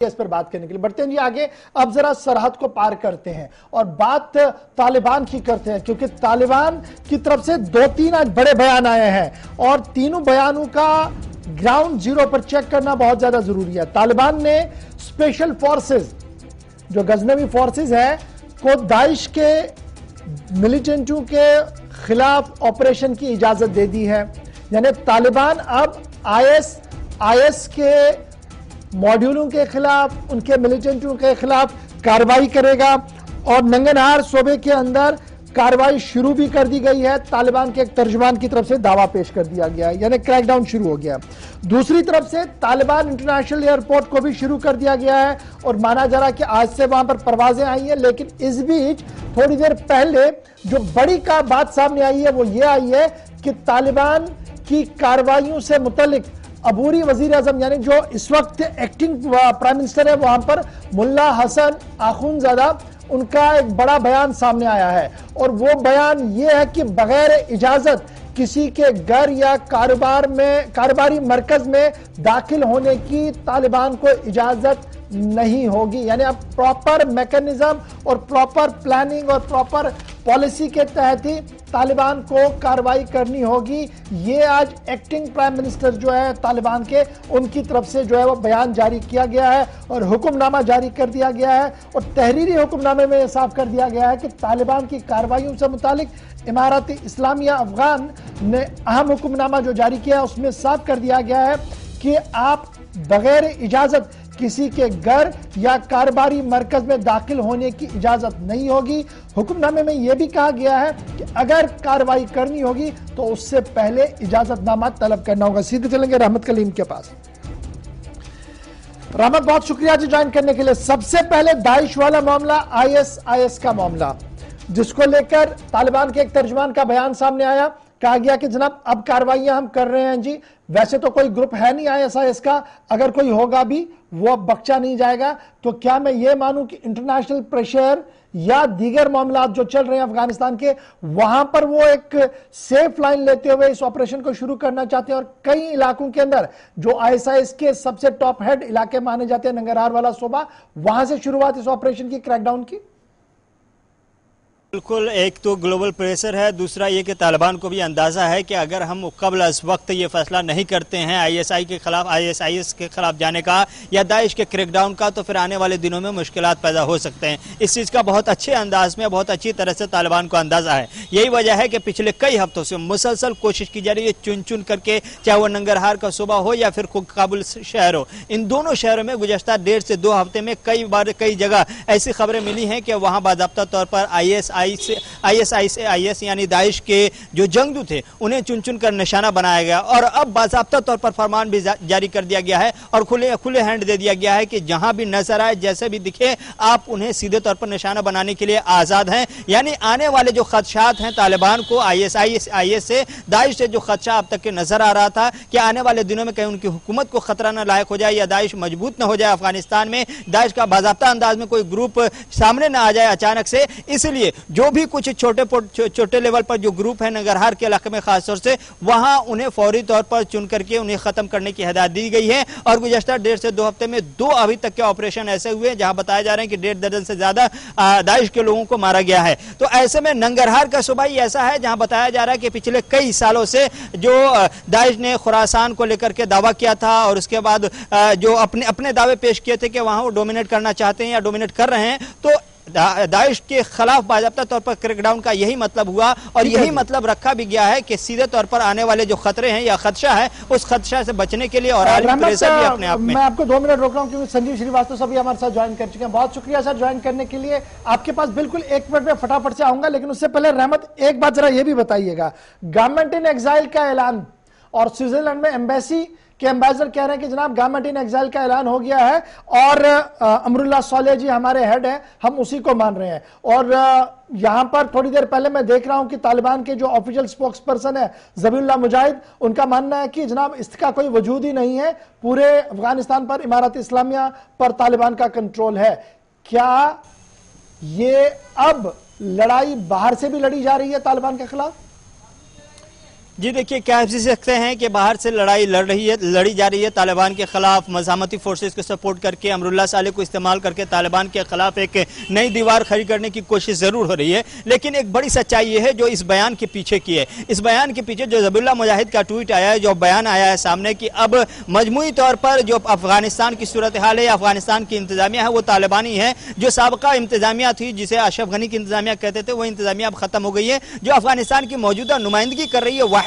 इस पर बात करने के लिए बढ़ते हैं जी आगे। अब जरा सरहद को पार करते हैं और बात तालिबान की करते हैं, क्योंकि तालिबान की तरफ से 2-3 आज बड़े बयान आए हैं और तीनों बयानों का ग्राउंड जीरो पर चेक करना बहुत ज्यादा जरूरी है। तालिबान ने स्पेशल फोर्सेस, जो गजनवी फोर्सेस है, को दाइश के मिलिटेंटों के खिलाफ ऑपरेशन की इजाजत दे दी है। यानी तालिबान अब आईएस के मॉड्यूलों के खिलाफ, उनके मिलिटेंटों के खिलाफ कार्रवाई करेगा और नंगरहार सूबे के अंदर कार्रवाई शुरू भी कर दी गई है। तालिबान के एक तर्जुमान की तरफ से दावा पेश कर दिया गया है, यानी क्रैकडाउन शुरू हो गया। दूसरी तरफ से तालिबान इंटरनेशनल एयरपोर्ट को भी शुरू कर दिया गया है और माना जा रहा है कि आज से वहां पर परवाजें आई हैं। लेकिन इस बीच थोड़ी देर पहले जो बड़ी का बात सामने आई है वो ये आई है कि तालिबान की कार्रवाइयों से मुतल्लिक अबूरी वजीर आजम, यानी जो इस वक्त एक्टिंग प्राइम मिनिस्टर है वहां पर, मुल्ला हसन आखुनजादा, उनका एक बड़ा बयान सामने आया है और वो बयान ये है कि बगैर इजाजत किसी के घर या कारोबारी मरकज में दाखिल होने की तालिबान को इजाजत नहीं होगी। यानी अब प्रॉपर मैकेनिज्म और प्रॉपर प्लानिंग और प्रॉपर पॉलिसी के तहत ही तालिबान को कार्रवाई करनी होगी। ये आज एक्टिंग प्राइम मिनिस्टर जो है तालिबान के, उनकी तरफ से जो है वो बयान जारी किया गया है और हुक्मनामा जारी कर दिया गया है और तहरीरी हुक्मनामे में यह साफ कर दिया गया है कि तालिबान की कार्रवाइयों से मुतालिक इमारत इस्लामिया अफगान ने अहम हुक्मनामा जो जारी किया है उसमें साफ कर दिया गया है कि आप बगैर इजाजत किसी के घर या कारोबारी मरकज में दाखिल होने की इजाजत नहीं होगी। हुक्मनामे में यह भी कहा गया है कि अगर कार्रवाई करनी होगी तो उससे पहले इजाजतनामा तलब करना होगा। सीधे चलेंगे रहमत कलीम के पास। रहमत, बहुत शुक्रिया जी ज्वाइन करने के लिए। सबसे पहले दाइश वाला मामला, आईएस का मामला, जिसको लेकर तालिबान के एक तर्जुमान का बयान सामने आया। कहा गया कि जनाब अब कार्रवाइयां हम कर रहे हैं जी, वैसे तो कोई ग्रुप है नहीं आईएस का, अगर कोई होगा भी वो अब बख्शा नहीं जाएगा। तो क्या मैं ये मानूं कि इंटरनेशनल प्रेशर या दीगर मामला जो चल रहे हैं अफगानिस्तान के, वहां पर वो एक सेफ लाइन लेते हुए इस ऑपरेशन को शुरू करना चाहते हैं और कई इलाकों के अंदर जो आईएस के सबसे टॉप हेड इलाके माने जाते हैं, नंगरहार वाला सूबा, वहां से शुरुआत इस ऑपरेशन की, क्रैकडाउन की? बिल्कुल, एक तो ग्लोबल प्रेशर है, दूसरा ये कि तालिबान को भी अंदाज़ा है कि अगर हम कबल इस वक्त ये फैसला नहीं करते हैं आईएसआई के खिलाफ, आईएस के खिलाफ जाने का या दाइश के क्रैकडाउन का, तो फिर आने वाले दिनों में मुश्किलात पैदा हो सकते हैं। इस चीज़ का बहुत अच्छे अंदाज में, बहुत अच्छी तरह से तालिबान को अंदाज़ा है। यही वजह है कि पिछले कई हफ्तों से मुसलसल कोशिश की जा रही है चुन चुन करके, चाहे वो नंगरहार का सूबा हो या फिर काबुल शहर हो। इन दोनों शहरों में गुज़श्ता 1.5 से 2 हफ्ते में कई जगह ऐसी खबरें मिली हैं कि वहाँ बाज़ाब्ता तौर पर आईएस यानी दाइश के जो जंगजू थे उन्हें चुन चुन कर निशाना बनाया गया और अब बाज़ाब्ता तौर पर फरमान भी जारी कर दिया गया है और खुले हैंड दे दिया गया है कि जहां भी नजर आए, जैसे भी दिखे, आप उन्हें सीधे तौर पर निशाना बनाने के लिए आज़ाद हैं। यानी आने वाले जो खदशात हैं तालिबान को आईएस से, दाइश से जो खदशा अब तक के नजर आ रहा था कि आने वाले दिनों में कहीं उनकी हुकूमत को खतरा न लायक हो जाए या दाइश मजबूत न हो जाए अफगानिस्तान में, दाइश का बाज़ाब्ता अंदाज में कोई ग्रुप सामने न आ जाए अचानक से, इसलिए जो भी कुछ छोटे लेवल पर जो ग्रुप है नंगरहार के इलाके में खासतौर से, वहां उन्हें फौरी तौर पर चुन करके उन्हें खत्म करने की हिदायत दी गई है। और गुज़श्ता 1.5 से 2 हफ्ते में 2 अभी तक के ऑपरेशन ऐसे हुए जहां बताया जा रहे हैं कि 1.5 दर्जन से ज्यादा दाइश के लोगों को मारा गया है। तो ऐसे में नंगरहार का सूबा ही ऐसा है जहां बताया जा रहा है कि पिछले कई सालों से जो दाइश ने खुरासान को लेकर के दावा किया था और उसके बाद जो अपने दावे पेश किए थे कि वहां वो डोमिनेट करना चाहते हैं या डोमिनेट कर रहे हैं, तो दाइश के खिलाफ बाज़ाब्ता तौर पर क्रैकडाउन का यही मतलब हुआ और यही मतलब रखा भी गया है कि सीधे तौर पर आने वाले जो खतरे हैं या खदशा है, उस खदशा से बचने के लिए और आलमी प्रेशर भी अपने आप में। मैं आपको 2 मिनट रोक रहा हूं क्योंकि संजीव श्रीवास्तव सभी हमारे साथ ज्वाइन कर चुके हैं। बहुत शुक्रिया सर ज्वाइन करने के लिए। आपके पास बिल्कुल 1 मिनट में फटाफट से आऊंगा, लेकिन उससे पहले रहमत एक बात जरा ये भी बताइएगा, गवर्नमेंट इन एग्जाइल का ऐलान और स्विट्जरलैंड में एम्बेसी के एम्बेसडर कह रहे हैं कि जनाब गवर्नमेंट इन एग्जाइल का ऐलान हो गया है और अमरुल्लाह सोलेह जी हमारे हेड हैं, हम उसी को मान रहे हैं। और यहां पर थोड़ी देर पहले मैं देख रहा हूं कि तालिबान के जो ऑफिशियल स्पोक्स पर्सन है ज़बीहुल्लाह मुजाहिद, उनका मानना है कि जनाब इसका कोई वजूद ही नहीं है, पूरे अफगानिस्तान पर इमारत इस्लामिया पर तालिबान का कंट्रोल है। क्या ये अब लड़ाई बाहर से भी लड़ी जा रही है तालिबान के खिलाफ? जी देखिए, क्या आप सकते हैं कि बाहर से लड़ाई लड़ी जा रही है तालिबान के खिलाफ, मज़ामती फोर्सेस को सपोर्ट करके, अमरुल्लाह साले को इस्तेमाल करके तालिबान के खिलाफ एक नई दीवार खड़ी करने की कोशिश जरूर हो रही है। लेकिन एक बड़ी सच्चाई ये है जो इस बयान के पीछे की है। इस बयान के पीछे जो ज़बीहुल्लाह मुजाहिद का ट्वीट आया है, जो बयान आया है सामने कि अब मजमूई तौर पर जो अफगानिस्तान की सूरत हाल है, अफगानिस्तान की इंतजामिया है वो तालिबानी है। जो साबका इंतजामिया थी, जिसे अशरफ गनी की इंतजामिया कहते थे, वो इंतजामिया अब खत्म हो गई है। जो अफगानिस्तान की मौजूदा नुमाइंदगी कर रही है, वाहिद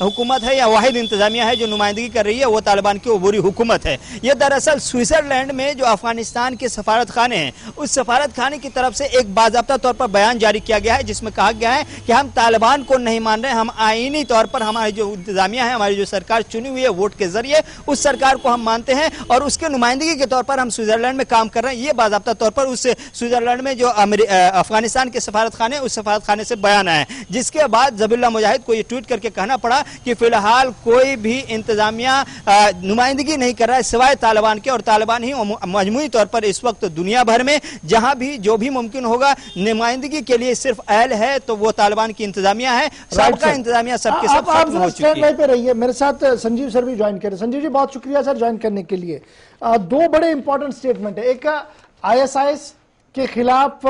हुकूमत है या वाहिद इंतजामिया है जो नुमाइंदगी कर रही है, वो तालिबान की अबूरी हुकूमत है। ये दरअसल स्विट्जरलैंड में जो अफगानिस्तान के सफारत खाने हैं, उस सफारत खाने की तरफ से एक बाज़ाब्ता तौर पर बयान जारी किया गया है, जिसमें कहा गया है कि हम तालिबान को नहीं मान रहे, हम आईनी तौर पर हमारी जो इंतजामिया है, हमारी जो सरकार चुनी हुई है वोट के जरिए, उस सरकार को हम मानते हैं और उसके नुमाइंदगी के तौर पर हम स्विट्जरलैंड में काम कर रहे हैं। ये बाज़ाब्ता तौर पर उस स्विट्जरलैंड में जो अफगानिस्तान के सफारत खाने, उस सफारत खाने से बयान आया है, जिसके बाद ज़बीहुल्लाह मुजाहिद को ये ट्वीट करके कहना पड़ा कि फिलहाल कोई भी इंतजामिया नुमाइंदगी नहीं कर रहा है सिवाय तालिबान के, और तालिबान ही मजमूई तौर पर इस वक्त दुनिया भर में जहां भी जो भी मुमकिन होगा नुमाइंदगी के लिए सिर्फ अहल है तो वो तालिबान की इंतजामिया है। सबका इंतजामिया सबके सब खत्म हो चुकी है। पे रहिए, मेरे साथ संजीव सर भी ज्वाइन करें। संजीव जी, बहुत शुक्रिया सर ज्वाइन करने के लिए। दो बड़े इंपॉर्टेंट स्टेटमेंट है। एक ISIS के खिलाफ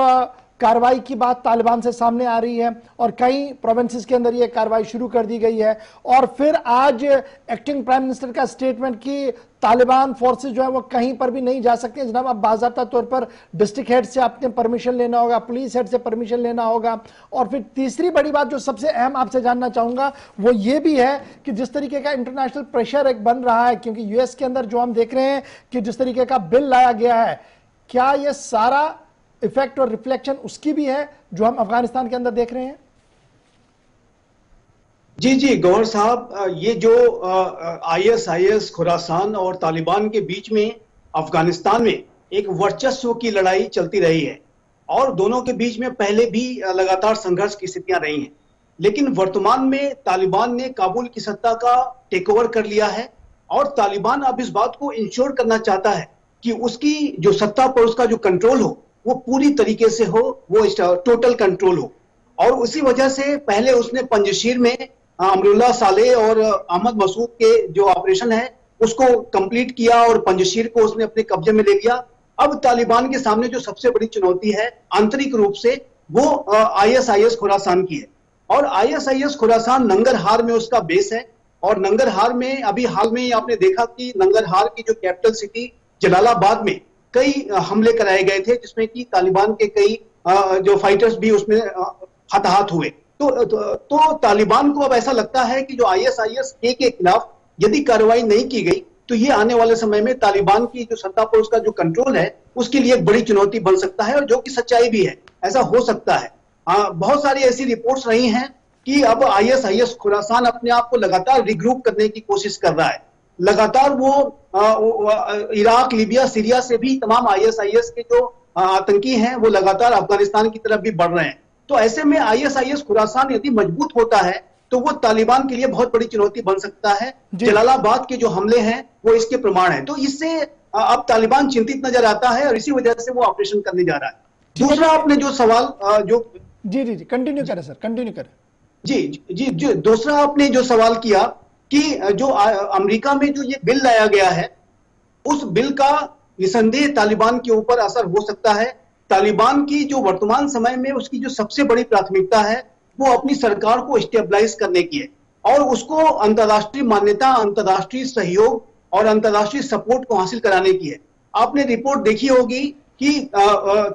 कार्रवाई की बात तालिबान से सामने आ रही है और कई प्रोविंसेस के अंदर ये कार्रवाई शुरू कर दी गई है, और फिर आज एक्टिंग प्राइम मिनिस्टर का स्टेटमेंट कि तालिबान फोर्सेस जो है वो कहीं पर भी नहीं जा सकते जनाब, अब बाज़ाब्ता तौर पर डिस्ट्रिक्ट हेड से आपने परमिशन लेना होगा, पुलिस हेड से परमिशन लेना होगा। और फिर तीसरी बड़ी बात जो सबसे अहम आपसे जानना चाहूंगा वो ये भी है कि जिस तरीके का इंटरनेशनल प्रेशर एक बन रहा है, क्योंकि US के अंदर जो हम देख रहे हैं कि जिस तरीके का बिल लाया गया है, क्या ये सारा इफेक्ट और रिफ्लेक्शन उसकी भी है जो हम अफगानिस्तान के अंदर देख रहे हैं? जी जी गौहर साहब, ये जो ISIS खुरासान और तालिबान के बीच में अफगानिस्तान में एक वर्चस्व की लड़ाई चलती रही है और दोनों के बीच में पहले भी लगातार संघर्ष की स्थितियां रही हैं, लेकिन वर्तमान में तालिबान ने काबुल की सत्ता का टेक ओवर कर लिया है और तालिबान अब इस बात को इंश्योर करना चाहता है कि उसकी जो सत्ता पर उसका जो कंट्रोल हो वो पूरी तरीके से हो, वो टोटल कंट्रोल हो। और उसी वजह से पहले उसने पंजशीर में अमरुल्लाह साले और अहमद मसूद के जो ऑपरेशन है उसको कंप्लीट किया और पंजशीर को उसने अपने कब्जे में ले लिया। अब तालिबान के सामने जो सबसे बड़ी चुनौती है आंतरिक रूप से वो ISIS खुरासान की है, और ISIS खुरासान नंगरहार में उसका बेस है। और नंगरहार में अभी हाल में आपने देखा कि नंगरहार की जो कैपिटल सिटी जलालाबाद में कई हमले कराए गए थे, जिसमें कि तालिबान के कई जो फाइटर्स भी उसमें हताहत हुए। तो तालिबान को अब ऐसा लगता है कि जो ISIS के खिलाफ यदि कार्रवाई नहीं की गई तो ये आने वाले समय में तालिबान की जो सत्ता पर उसका जो कंट्रोल है उसके लिए एक बड़ी चुनौती बन सकता है, और जो कि सच्चाई भी है, ऐसा हो सकता है। बहुत सारी ऐसी रिपोर्ट्स रही हैं कि अब ISIS खुरासान अपने आप को लगातार रिग्रुप करने की कोशिश कर रहा है। लगातार वो इराक, लीबिया, सीरिया से भी तमाम ISIS के जो आतंकी हैं वो लगातार अफगानिस्तान की तरफ भी बढ़ रहे हैं। तो ऐसे में ISIS खुरासान यदि मजबूत होता है तो वो तालिबान के लिए बहुत बड़ी चुनौती बन सकता है। जलालाबाद के जो हमले हैं वो इसके प्रमाण हैं। तो इससे अब तालिबान चिंतित नजर आता है और इसी वजह से वो ऑपरेशन करने जा रहा है। दूसरा आपने जो सवाल जी कंटिन्यू करें सर, कंटिन्यू करें। जी दूसरा आपने जो सवाल किया कि जो अमेरिका में जो ये बिल लाया गया है उस बिल का निसंदेह तालिबान के ऊपर असर हो सकता है। तालिबान की जो वर्तमान समय में उसकी जो सबसे बड़ी प्राथमिकता है वो अपनी सरकार को स्टेबलाइज करने की है और उसको अंतर्राष्ट्रीय मान्यता, अंतर्राष्ट्रीय सहयोग और अंतर्राष्ट्रीय सपोर्ट को हासिल कराने की है। आपने रिपोर्ट देखी होगी कि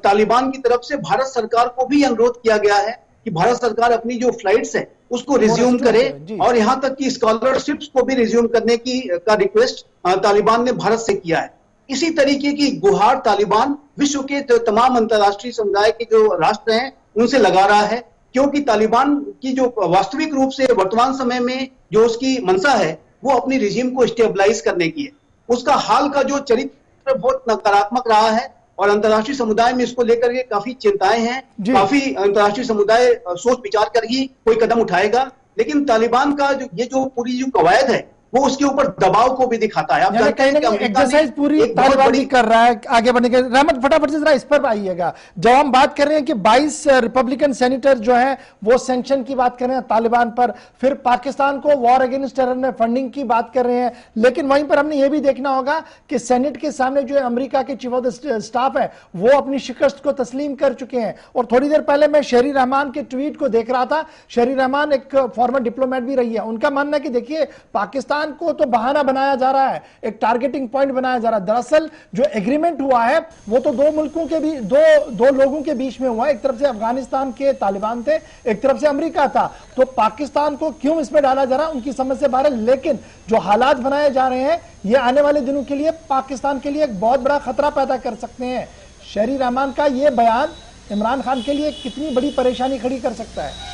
तालिबान की तरफ से भारत सरकार को भी अनुरोध किया गया है कि भारत सरकार अपनी जो फ्लाइट्स है उसको रिज्यूम करे, और यहां तक कि स्कॉलरशिप्स को भी रिज्यूम करने का रिक्वेस्ट तालिबान ने भारत से किया है। इसी तरीके की गुहार तालिबान विश्व के तमाम अंतर्राष्ट्रीय समुदाय के जो राष्ट्र हैं उनसे लगा रहा है, क्योंकि तालिबान की जो वास्तविक रूप से वर्तमान समय में जो उसकी मंशा है वो अपनी रिजीम को स्टेबलाइज करने की है। उसका हाल का जो चरित्र बहुत नकारात्मक रहा है और अंतर्राष्ट्रीय समुदाय में इसको लेकर के काफी चिंताएं हैं। काफी अंतर्राष्ट्रीय समुदाय सोच विचार कर ही कोई कदम उठाएगा, लेकिन तालिबान का ये जो पूरी जो कवायद है वो उसके ऊपर दबाव को भी दिखाता है। आप यानी जानते कहीं हैं ना कि कहीं अमेरिका ने एक्सरसाइज पूरी एक बहुत तालिबान बड़ी की कर रहा है आगे बढ़ने के। रहमत फटाफट से जरा इस पर आइएगा। जब हम बात कर रहे हैं कि 22 रिपब्लिकन सेनेटर जो हैं वो सैंक्शन की बात कर रहे हैं तालिबान पर, फिर पाकिस्तान को वॉर अगेंस्ट टेरर में फंडिंग की बात कर रहे हैं, लेकिन वहीं पर हमने ये भी देखना होगा कि सेनेट के सामने जो अमेरिका के चीफ ऑफ द स्टाफ है वो अपनी शिकस्त को तस्लीम कर चुके हैं। और थोड़ी देर पहले मैं शहरी रहमान के ट्वीट को देख रहा था। शहरी रहमान एक फॉर्मर डिप्लोमेट भी रही है। उनका मानना है कि देखिए पाकिस्तान को तो बहाना बनाया जा रहा है, एक टारगेटिंग पॉइंट बनाया जा रहा है। दरअसल जो एग्रीमेंट हुआ है वो तो दो मुल्कों के भी दो लोगों के बीच में हुआ है। एक तरफ से अफगानिस्तान के तालिबान थे, एक तरफ से अमेरिका था। तो पाकिस्तान को क्यों इसमें डाला जा रहा है उनकी समझ से बाहर है, लेकिन जो हालात बनाए जा रहे हैं ये आने वाले दिनों के लिए पाकिस्तान के लिए एक बहुत बड़ा खतरा पैदा कर सकते हैं। शहरी रहमान का यह बयान इमरान खान के लिए कितनी बड़ी परेशानी खड़ी कर सकता है?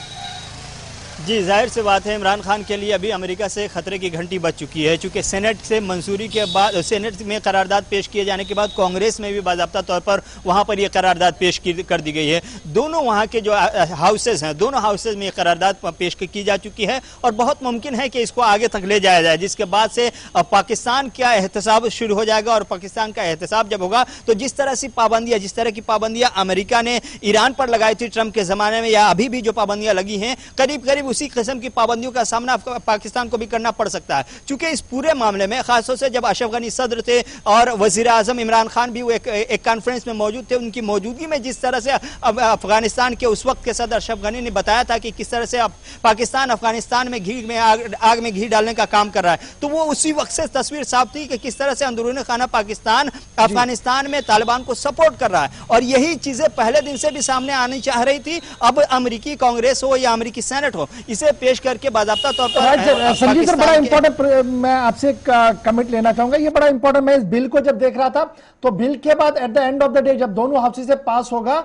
जी, जाहिर सी बात है इमरान खान के लिए अभी अमेरिका से खतरे की घंटी बज चुकी है, चूंकि सेनेट से मंजूरी के बाद, सेनेट में करारदाद पेश किए जाने के बाद कांग्रेस में भी बाकायदा तौर पर वहां पर यह करारदाद पेश कर दी गई है। दोनों वहां के जो हाउसेज हैं, दोनों हाउसेज में करारदाद पेश की जा चुकी है और बहुत मुमकिन है कि इसको आगे तक ले जाया जाए, जिसके बाद से पाकिस्तान का एहतसाब शुरू हो जाएगा। और पाकिस्तान का एहतसाब जब होगा तो जिस तरह की पाबंदियां अमेरिका ने ईरान पर लगाई थी ट्रंप के जमाने में, या अभी भी जो पाबंदियां लगी हैं, करीब करीब उसी किस्म की पाबंदियों का सामना पाकिस्तान को भी करना पड़ सकता है। चूंकि इस पूरे मामले में खासतौर से जब अशरफ गनी सदर थे और वजीर आजम इमरान खान भी वो एक कॉन्फ्रेंस में मौजूद थे, उनकी मौजूदगी में जिस तरह से अफगानिस्तान के उस वक्त के सदर अशरफ गनी ने बताया था कि किस तरह से पाकिस्तान अफगानिस्तान में आग में घी डालने का काम कर रहा है, तो वो उसी वक्त से तस्वीर साफ थी कि किस तरह से अंदरूनी खाना पाकिस्तान अफगानिस्तान में तालिबान को सपोर्ट कर रहा है। और यही चीजें पहले दिन से भी सामने आनी चाह रही थी। अब अमेरिकी कांग्रेस हो या अमेरिकी सेनेट हो, इसे पेश करके बाकायदा तौर पर संजीव सर, बड़ा इंपॉर्टेंट मैं आपसे कमेंट लेना चाहूंगा। ये बड़ा इंपॉर्टेंट, मैं इस बिल को जब देख रहा था तो बिल के बाद at the end of the day जब दोनों हाउसेज से पास होगा,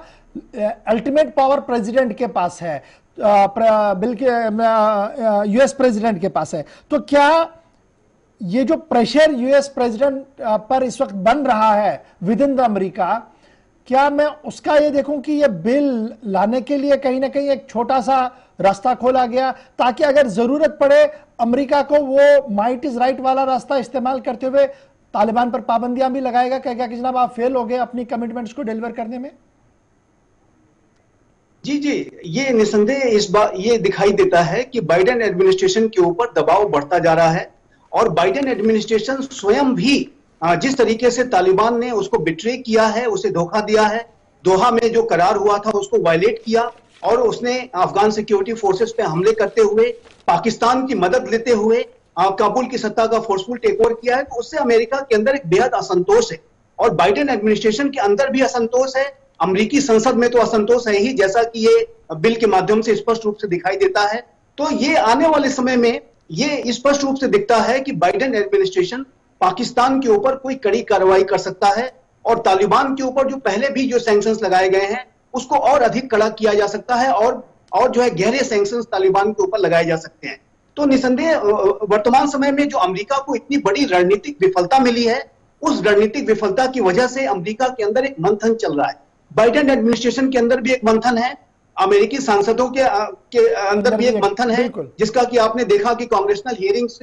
अल्टीमेट पावर प्रेसिडेंट के पास है, बिल के यूएस प्रेसिडेंट के पास है। तो क्या ये जो प्रेशर यूएस प्रेसिडेंट पर इस वक्त बन रहा है विद इन द अमेरिका, क्या मैं उसका ये देखूं कि ये बिल लाने के लिए कहीं ना कहीं एक छोटा सा रास्ता खोला गया, ताकि अगर जरूरत पड़े अमेरिका को वो माइट इज राइट वाला रास्ता इस्तेमाल करते हुए तालिबान पर पाबंदियां भी लगाएगा? कहेगा कि जनाब आप फेल हो गए अपनी कमिटमेंट्स को डिलीवर करने में? जी, ये निसंदेह इस बार ये दिखाई देता है कि बाइडेन एडमिनिस्ट्रेशन के ऊपर दबाव बढ़ता जा रहा है। और बाइडेन एडमिनिस्ट्रेशन स्वयं भी जिस तरीके से तालिबान ने उसको बिट्रे किया है, उसे धोखा दिया है, दोहा में जो करार हुआ था उसको वायलेट किया, और उसने अफगान सिक्योरिटी फोर्सेस पे हमले करते हुए, पाकिस्तान की मदद लेते हुए काबुल की सत्ता का फोर्सफुल टेक ओवर किया है। तो उससे अमेरिका के अंदर एक बेहद असंतोष है, और बाइडेन एडमिनिस्ट्रेशन के अंदर भी असंतोष है। अमेरिकी संसद में तो असंतोष है ही, जैसा कि ये बिल के माध्यम से स्पष्ट रूप से दिखाई देता है। तो ये आने वाले समय में ये स्पष्ट रूप से दिखता है कि बाइडेन एडमिनिस्ट्रेशन पाकिस्तान के ऊपर कोई कड़ी कार्रवाई कर सकता है, और तालिबान के ऊपर जो पहले भी जो सैंक्शंस लगाए गए हैं उसको और अधिक कड़ा किया जा सकता है, और जो है गहरे सैंक्शंस तालिबान के ऊपर लगाए जा सकते हैं। तो निसंदेह वर्तमान समय में जो अमेरिका को इतनी बड़ी रणनीतिक विफलता मिली है, उस रणनीतिक विफलता की वजह से अमेरिका के अंदर एक मंथन चल रहा है। बाइडेन एडमिनिस्ट्रेशन के अंदर भी एक मंथन है, अमेरिकी सांसदों के अंदर भी एक मंथन है, जिसका कि आपने देखा कि कांग्रेशनल हियरिंग्स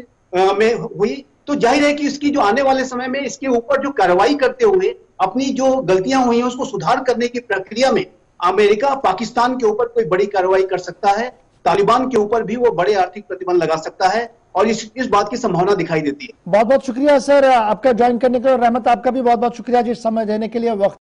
में हुई। तो जाहिर है कि इसकी जो आने वाले समय में इसके ऊपर जो कार्रवाई करते हुए अपनी जो गलतियां हुई हैं उसको सुधार करने की प्रक्रिया में अमेरिका पाकिस्तान के ऊपर कोई बड़ी कार्रवाई कर सकता है, तालिबान के ऊपर भी वो बड़े आर्थिक प्रतिबंध लगा सकता है, और इस बात की संभावना दिखाई देती है। बहुत बहुत शुक्रिया सर आपका ज्वाइन करने के लिए। रहमत, आपका भी बहुत बहुत शुक्रिया जिस समय देने के लिए वक्त